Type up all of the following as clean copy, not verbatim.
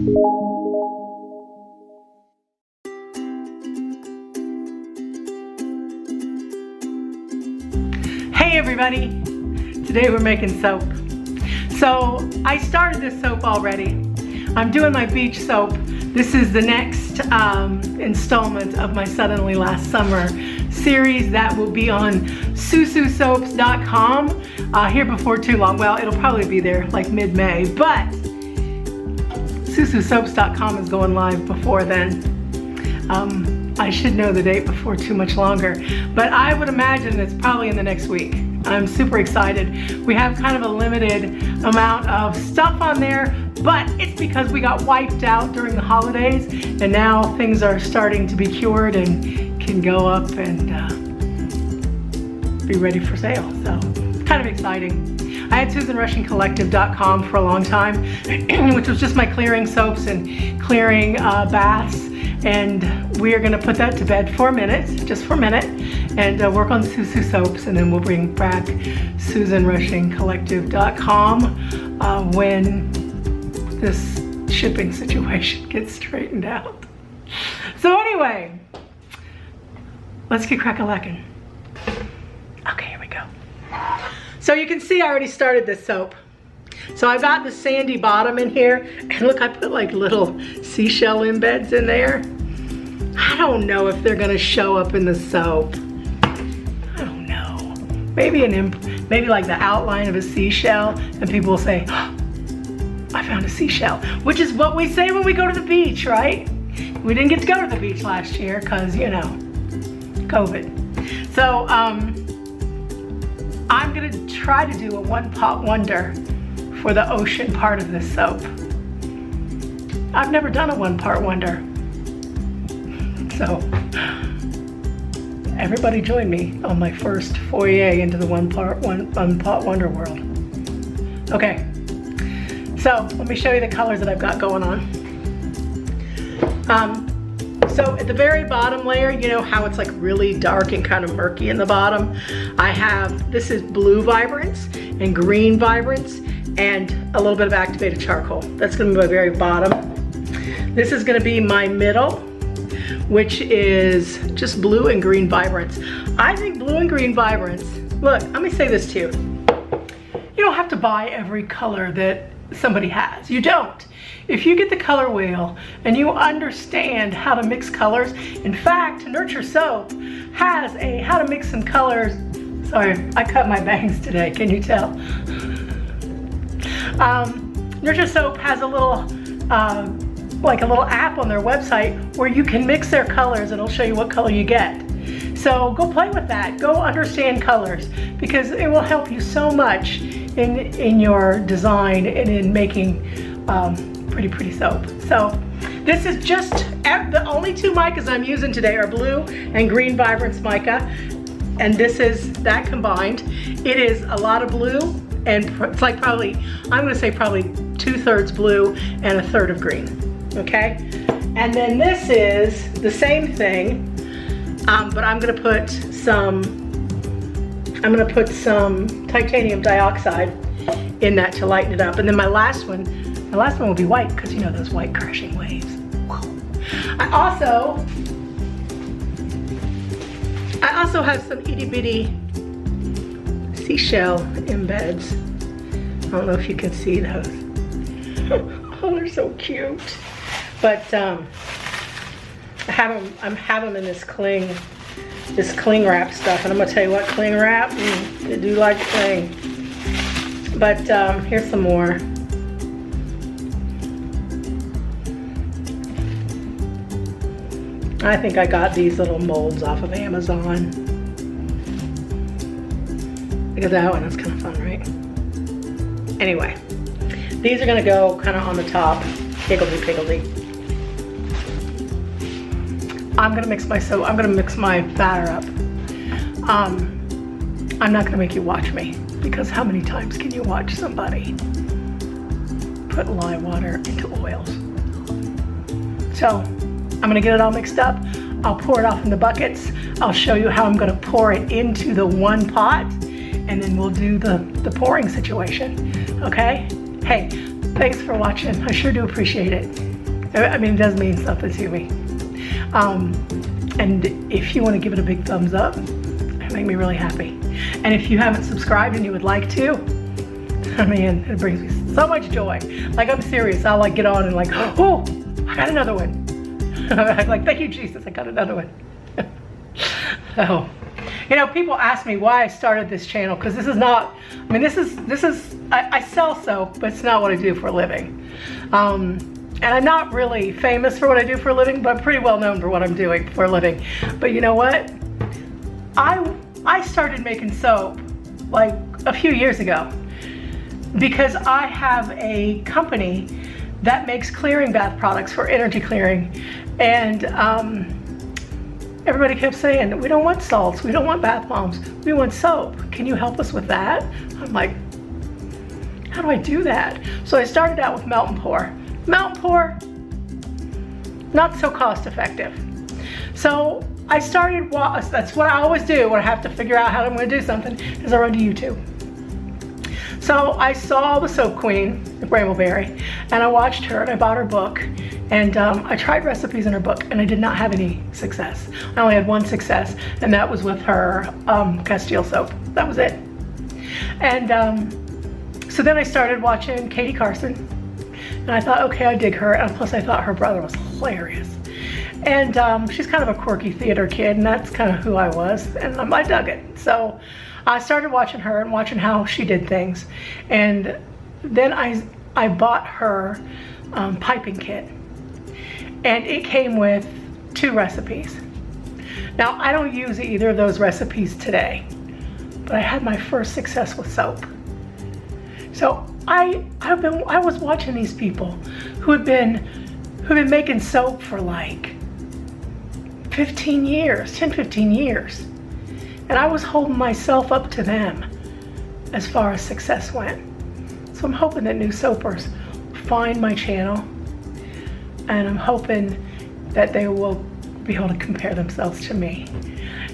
Hey everybody, today we're making soap. So I started this soap already. I'm doing my beach soap. This is the next installment of my Suddenly Last Summer series that will be on SuSuSoaps.com here before too long. Well, it'll probably be there like mid-May, but SuSuSoaps.com is going live before then. I should know the date before too much longer, but I would imagine it's probably in the next week. I'm super excited. We have kind of a limited amount of stuff on there, but it's because we got wiped out during the holidays, and now things are starting to be cured and can go up and be ready for sale. So kind of exciting. I had SusanRushingCollective.com for a long time, which was just my clearing soaps and clearing baths. And we are gonna put that to bed for a minute, just for a minute, and work on SuSuSoaps, and then we'll bring back SusanRushingCollective.com when this shipping situation gets straightened out. So anyway, let's get crack-a-lackin'. Okay, here we go. So you can see I already started this soap. So I've got the sandy bottom in here, and look, I put like little seashell embeds in there. I don't know if they're gonna show up in the soap. I don't know. Maybe maybe like the outline of a seashell, and people will say, oh, I found a seashell, which is what we say when we go to the beach, right? We didn't get to go to the beach last year because, you know, COVID. So I'm gonna try to do a one-pot wonder for the ocean part of this soap. I've never done a one-part wonder. So everybody join me on my first foyer into the one-pot wonder world. Okay, so let me show you the colors that I've got going on. So at the very bottom layer, you know how it's like really dark and kind of murky in the bottom? This is blue vibrance and green vibrance and a little bit of activated charcoal. That's gonna be my very bottom. This is gonna be my middle, which is just blue and green vibrance. I think blue and green vibrance, look, let me say this to you. You don't have to buy every color that somebody has. You don't. If you get the color wheel and you understand how to mix colors, in fact, Nurture Soap has a how to mix some colors. Sorry, I cut my bangs today, can you tell? Nurture Soap has a little, like a little app on their website where you can mix their colors and it'll show you what color you get. So go play with that, go understand colors, because it will help you so much in your design and in making pretty soap. So this is just, the only two micas I'm using today are blue and green vibrance mica, and this is that combined. It is a lot of blue, and it's like probably, I'm gonna say probably 2/3 blue and 1/3 of green, okay? And then this is the same thing, but I'm gonna put some titanium dioxide in that to lighten it up. And then my last one will be white, because you know those white crashing waves. I also have some itty bitty seashell embeds. I don't know if you can see those. Oh, they're so cute. But I have them in this cling wrap stuff, and I'm gonna tell you what, cling wrap, they do like cling. But here's some more. I think I got these little molds off of Amazon. Look at that one, that's kind of fun, right? Anyway, these are gonna go kind of on the top, higgledy-piggledy. I'm gonna mix my batter up. I'm not gonna make you watch me, because how many times can you watch somebody put lye water into oils? So I'm gonna get it all mixed up. I'll pour it off in the buckets. I'll show you how I'm gonna pour it into the one pot, and then we'll do the pouring situation, okay? Hey, thanks for watching. I sure do appreciate it. I mean, it does mean something to me. And if you want to give it a big thumbs up, it make me really happy. And if you haven't subscribed and you would like to, I mean, it brings me so much joy. Like, I'm serious. I'll like get on and like, oh, I got another one. I'm like, thank you, Jesus, I got another one. So, you know, people ask me why I started this channel, because this is not, I mean, I sell soap, but it's not what I do for a living. And I'm not really famous for what I do for a living, but I'm pretty well known for what I'm doing for a living. But you know what? I started making soap like a few years ago because I have a company that makes clearing bath products for energy clearing. And everybody kept saying, we don't want salts, we don't want bath bombs, we want soap. Can you help us with that? I'm like, how do I do that? So I started out with melt and pour. Melt and pour, not so cost effective. So I started, that's what I always do when I have to figure out how I'm gonna do something, is I run to YouTube. So I saw the Soap Queen, Brambleberry, and I watched her and I bought her book, and I tried recipes in her book and I did not have any success. I only had one success, and that was with her Castile soap. That was it. And so then I started watching Katie Carson, and I thought, okay, I dig her, and plus I thought her brother was hilarious. And she's kind of a quirky theater kid, and that's kind of who I was, and I dug it. So I started watching her and watching how she did things. And then I bought her piping kit, and it came with 2 recipes. Now, I don't use either of those recipes today, but I had my first success with soap. So I was watching these people who had been making soap for like 15 years, 10, 15 years. And I was holding myself up to them as far as success went. So I'm hoping that new soapers find my channel, and I'm hoping that they will be able to compare themselves to me.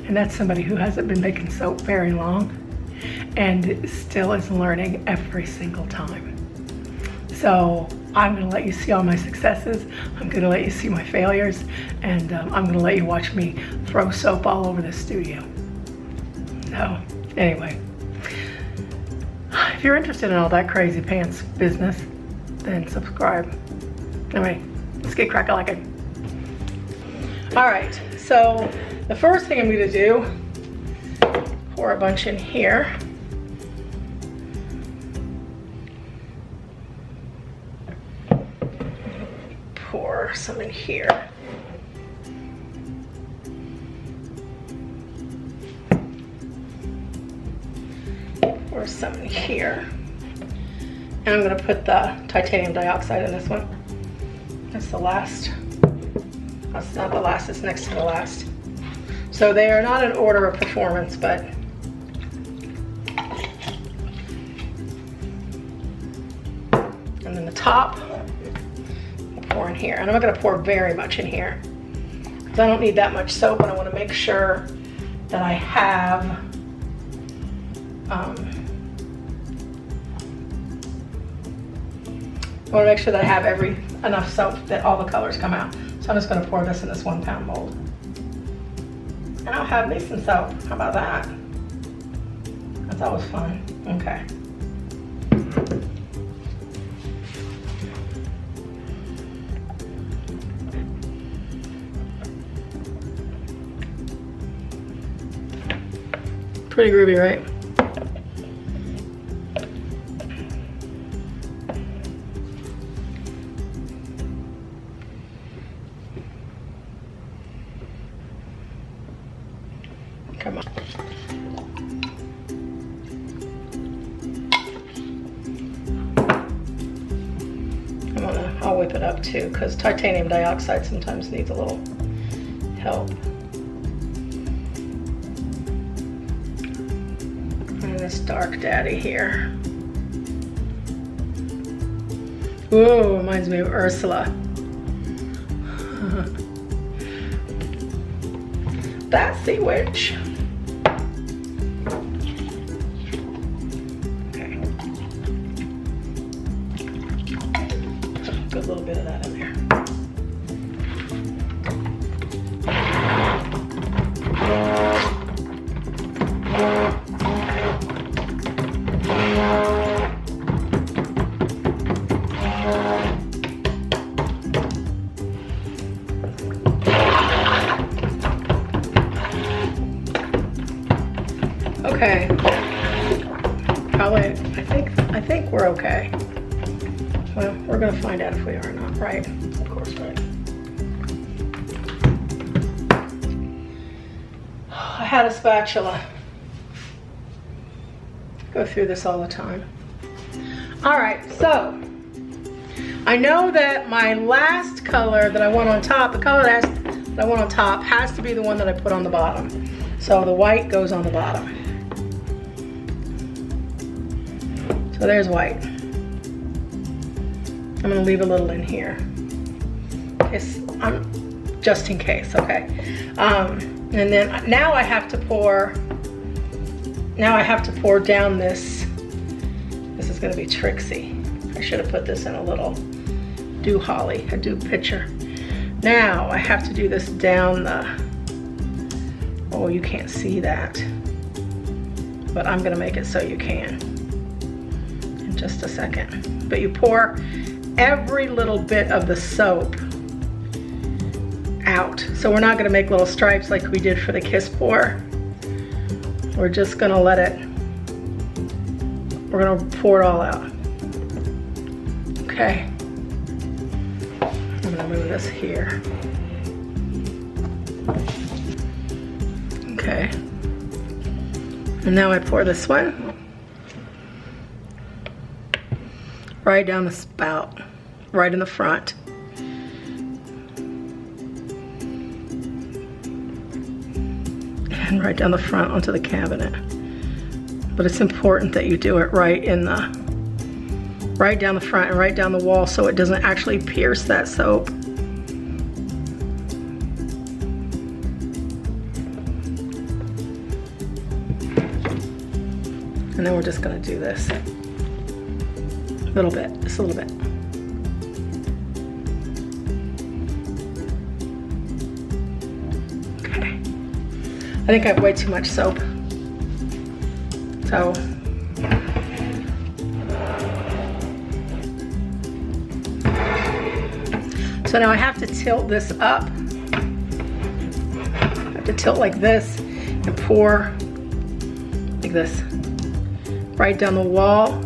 And that's somebody who hasn't been making soap very long and still is learning every single time. So I'm gonna let you see all my successes, I'm gonna let you see my failures, and I'm gonna let you watch me throw soap all over the studio. So anyway, if you're interested in all that crazy pants business, then subscribe. Anyway, let's get crack-a-lackin'. All right, so the first thing I'm gonna do, pour a bunch in here. Pour some in here. Pour some in here. And I'm gonna put the titanium dioxide in this one. That's the last. That's not the last, it's next to the last. So they are not in order of performance, but and then the top, I'll pour in here. And I'm not gonna pour very much in here, because I don't need that much soap, and I wanna make sure that I have enough soap that all the colors come out. So I'm just gonna pour this in this 1 pound mold. And I'll have me some soap. How about that? That's always fun. Okay. Pretty groovy, right? Come on. I'll whip it up too, because titanium dioxide sometimes needs a little help. And this dark daddy here. Ooh, reminds me of Ursula. That sea witch. Okay. Put a good little bit of that in there. Not right, of course, right. I had a spatula. Go through this all the time. All right, so I know that my last color that I want on top, the color that I want on top has to be the one that I put on the bottom. So the white goes on the bottom. So there's white. I'm gonna leave a little in here. Just in case, okay. And then now I have to pour down this. This is gonna be tricksy. I should have put this in a little dew holly, a dew pitcher. Now I have to do this down the, oh, you can't see that, but I'm gonna make it so you can in just a second. But you pour every little bit of the soap out. So we're not gonna make little stripes like we did for the kiss pour. We're just gonna let it, we're gonna pour it all out. Okay. I'm gonna move this here. Okay. And now I pour this one right down the spout, right in the front. And right down the front onto the cabinet. But it's important that you do it right down the front and right down the wall so it doesn't actually pierce that soap. And then we're just gonna do this. A little bit, just a little bit. Okay. I think I have way too much soap. So now I have to tilt this up. I have to tilt like this and pour like this right down the wall.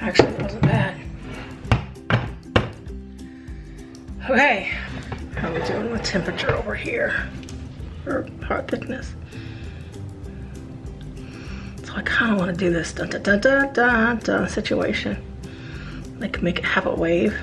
Actually, it wasn't bad. Okay, how are we doing with temperature over here? Or heart thickness? So I kind of want to do this dun dun dun dun dun dun situation. Like make it have a wave.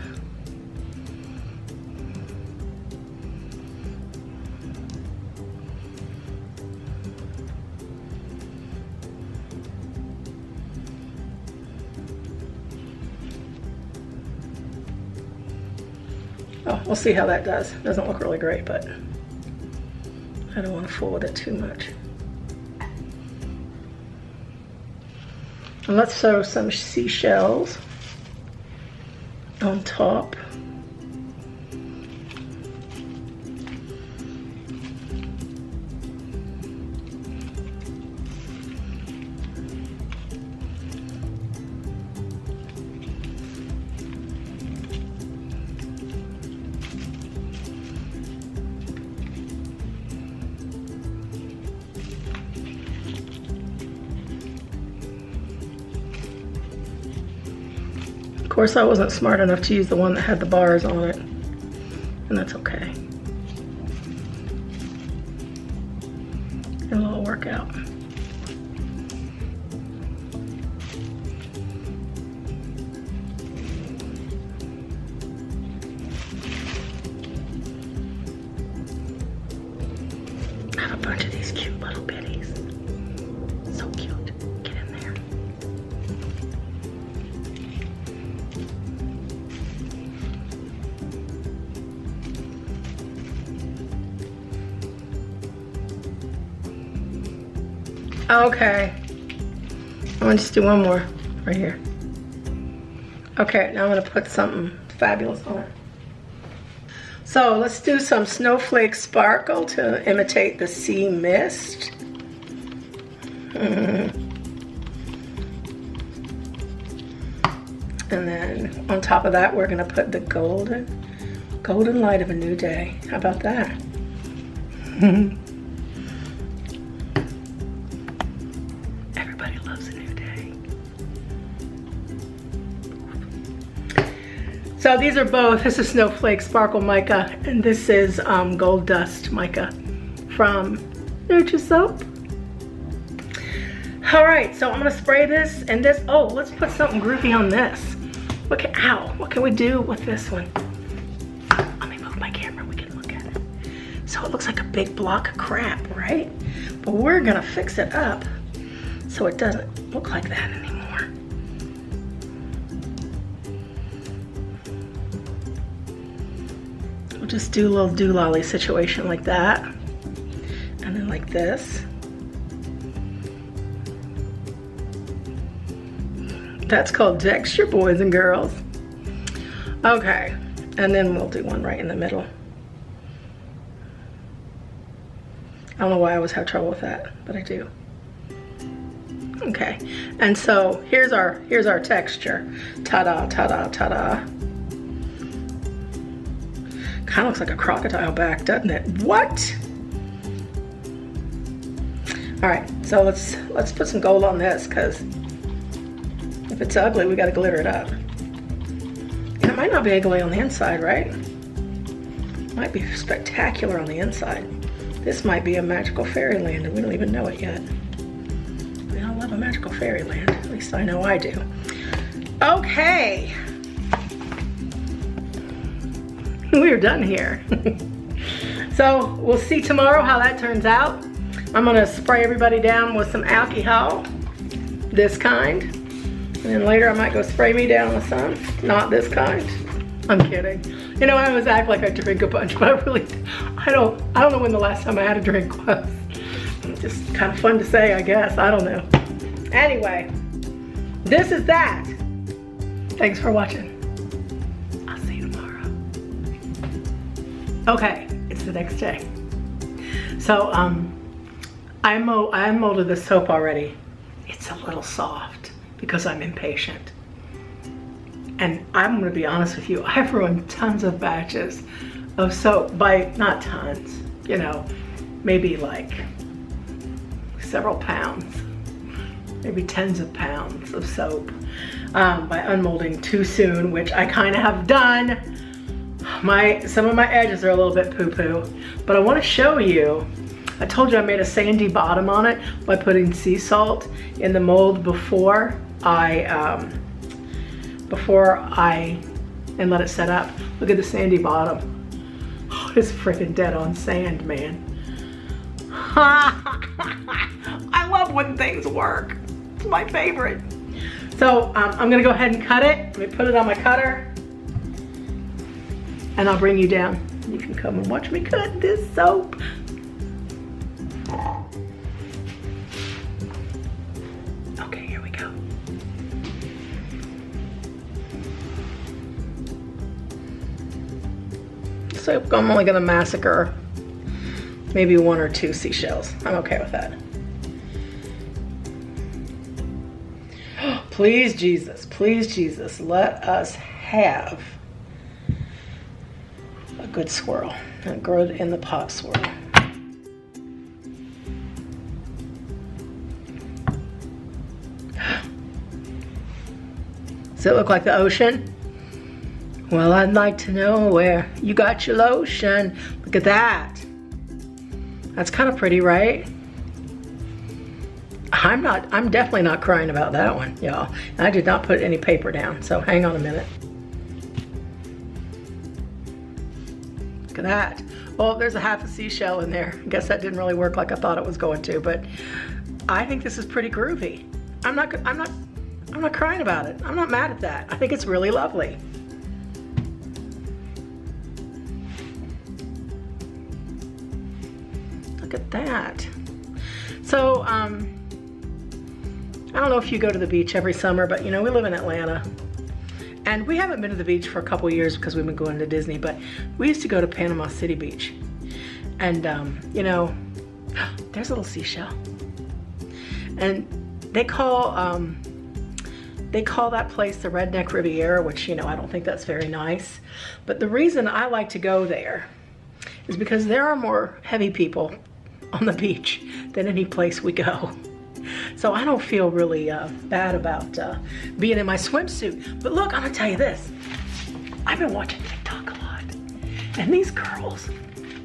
Oh, we'll see how that does. Doesn't look really great, but I don't want to fool with it too much. And let's throw some seashells on top. Of course, I wasn't smart enough to use the one that had the bars on it, and that's okay. It'll all work out. I have a bunch of these cute buttons. Okay. I'm gonna just do one more right here. Okay, now I'm gonna put something fabulous on it. So let's do some snowflake sparkle to imitate the sea mist. And then on top of that, we're gonna put the golden light of a new day. How about that? Everybody loves a new day. So these are both, this is Snowflake Sparkle Mica, and this is Gold Dust Mica from SuSuSoaps. All right, so I'm gonna spray this and this. Oh, let's put something groovy on this. Look at, ow, what can we do with this one? Let me move my camera, we can look at it. So it looks like a big block of crap, right? But we're gonna fix it up so it doesn't look like that anymore. We'll just do a little doolally situation like that. And then like this. That's called texture, boys and girls. Okay, and then we'll do one right in the middle. I don't know why I always have trouble with that, but I do. Okay, and so here's our texture. Ta-da, ta-da, ta-da. Kind of looks like a crocodile back, doesn't it? What? All right, so let's put some gold on this, because if it's ugly, we gotta glitter it up. And it might not be ugly on the inside, right? It might be spectacular on the inside. This might be a magical fairyland and we don't even know it yet. We all love a magical fairyland. At least I know I do. Okay. We're done here. So we'll see tomorrow how that turns out. I'm gonna spray everybody down with some alcohol, this kind. And then later I might go spray me down with some, not this kind. I'm kidding. You know, I always act like I drink a bunch, but I really, I don't know when the last time I had a drink was. Just kind of fun to say, I guess, I don't know. Anyway, this is that. Thanks for watching. I'll see you tomorrow. Okay, it's the next day. So, I molded the soap already. It's a little soft, because I'm impatient. And I'm gonna be honest with you, I've ruined tons of batches of soap by, not tons, you know, maybe like several pounds, maybe tens of pounds of soap by unmolding too soon, which I kind of have done. Some of my edges are a little bit poo-poo, but I wanna show you. I told you I made a sandy bottom on it by putting sea salt in the mold before I let it set up. Look at the sandy bottom. Oh, it's freaking dead on sand, man. I love when things work. It's my favorite. So I'm gonna go ahead and cut it. Let me put it on my cutter. And I'll bring you down. You can come and watch me cut this soap. Okay, here we go. So I'm only gonna massacre maybe 1 or 2 seashells. I'm okay with that. Please Jesus, let us have a good swirl, a good in the pot swirl. Does it look like the ocean? Well, I'd like to know where you got your lotion. Look at that. That's kind of pretty, right? I'm definitely not crying about that one, y'all. I did not put any paper down, so hang on a minute. Look at that. Well, there's a half a seashell in there. I guess that didn't really work like I thought it was going to, but I think this is pretty groovy. I'm not crying about it. I'm not mad at that. I think it's really lovely. Look at that. So, I don't know if you go to the beach every summer, but you know, we live in Atlanta. And we haven't been to the beach for a couple years because we've been going to Disney, but we used to go to Panama City Beach. And you know, there's a little seashell. And they call that place the Redneck Riviera, which, you know, I don't think that's very nice. But the reason I like to go there is because there are more heavy people on the beach than any place we go. So I don't feel really bad about being in my swimsuit. But look, I'm gonna tell you this. I've been watching TikTok a lot. And these girls,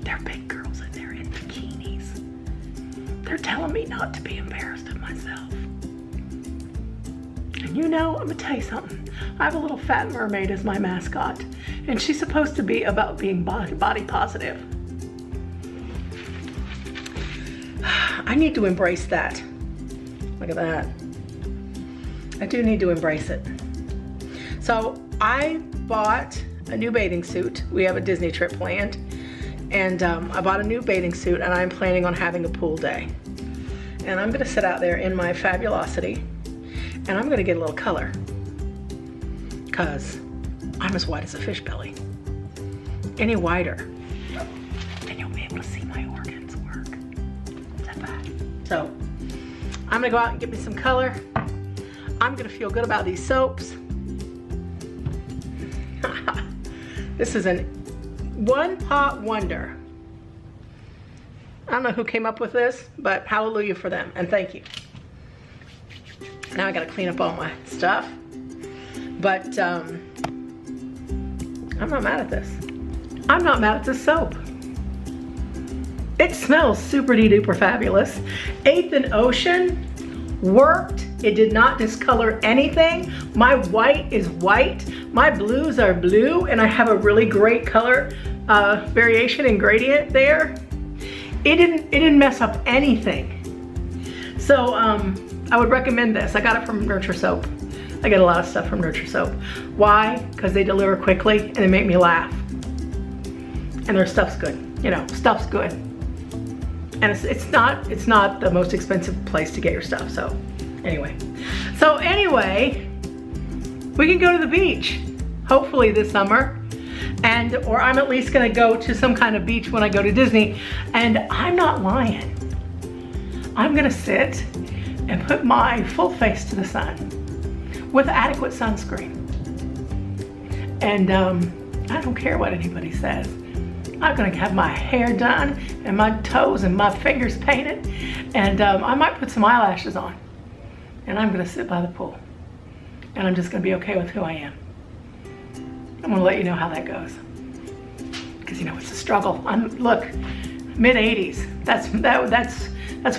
they're big girls and they're in bikinis. They're telling me not to be embarrassed of myself. And you know, I'm gonna tell you something. I have a little fat mermaid as my mascot. And she's supposed to be about being body positive. I need to embrace that. Look at that. I do need to embrace it. So I bought a new bathing suit. We have a Disney trip planned. And I bought a new bathing suit and I'm planning on having a pool day. And I'm gonna sit out there in my Fabulosity and I'm gonna get a little color. Cause I'm as white as a fish belly. Any whiter, and you'll be able to see my organs work. Is that bad? So, I'm gonna go out and get me some color. I'm gonna feel good about these soaps. This is an one pot wonder. I don't know who came up with this, but hallelujah for them, and thank you. Now I gotta clean up all my stuff. But I'm not mad at this. I'm not mad at this soap. It smells super duper fabulous. 8th and Ocean worked. It did not discolor anything. My white is white. My blues are blue, and I have a really great color variation and gradient there. It didn't mess up anything. So I would recommend this. I got it from Nurture Soap. I get a lot of stuff from Nurture Soap. Why? Because they deliver quickly and they make me laugh. And their stuff's good. You know, stuff's good. And it's not the most expensive place to get your stuff. So anyway, we can go to the beach, hopefully this summer. Or I'm at least gonna go to some kind of beach when I go to Disney. And I'm not lying. I'm gonna sit and put my full face to the sun with adequate sunscreen. And I don't care what anybody says. I'm gonna have my hair done and my toes and my fingers painted. And I might put some eyelashes on. And I'm gonna sit by the pool. And I'm just gonna be okay with who I am. I'm gonna let you know how that goes. Because you know, it's a struggle. Look, mid-80s. That's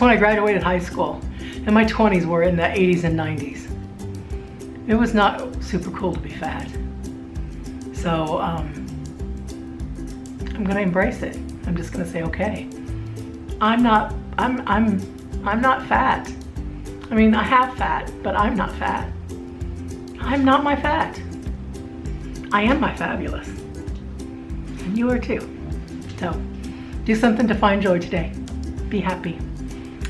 when I graduated high school. And my 20s were in the 80s and 90s. It was not super cool to be fat. So I'm gonna embrace it. I'm just gonna say, okay. I'm not fat. I mean, I have fat, but I'm not fat. I'm not my fat. I am my fabulous. And you are too. So do something to find joy today. Be happy.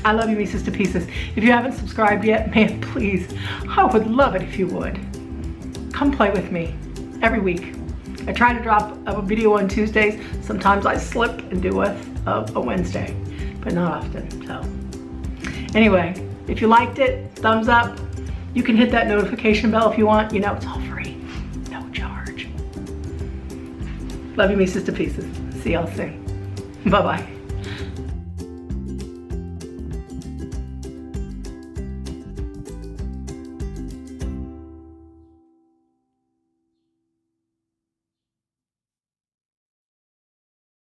I love you, Mises to pieces. If you haven't subscribed yet, man, please, I would love it if you would. Come play with me every week. I try to drop a video on Tuesdays. Sometimes I slip and do a Wednesday, but not often. So anyway, if you liked it, thumbs up. You can hit that notification bell if you want. You know, it's all free, no charge. Love you, Mises to pieces. See y'all soon. Bye-bye.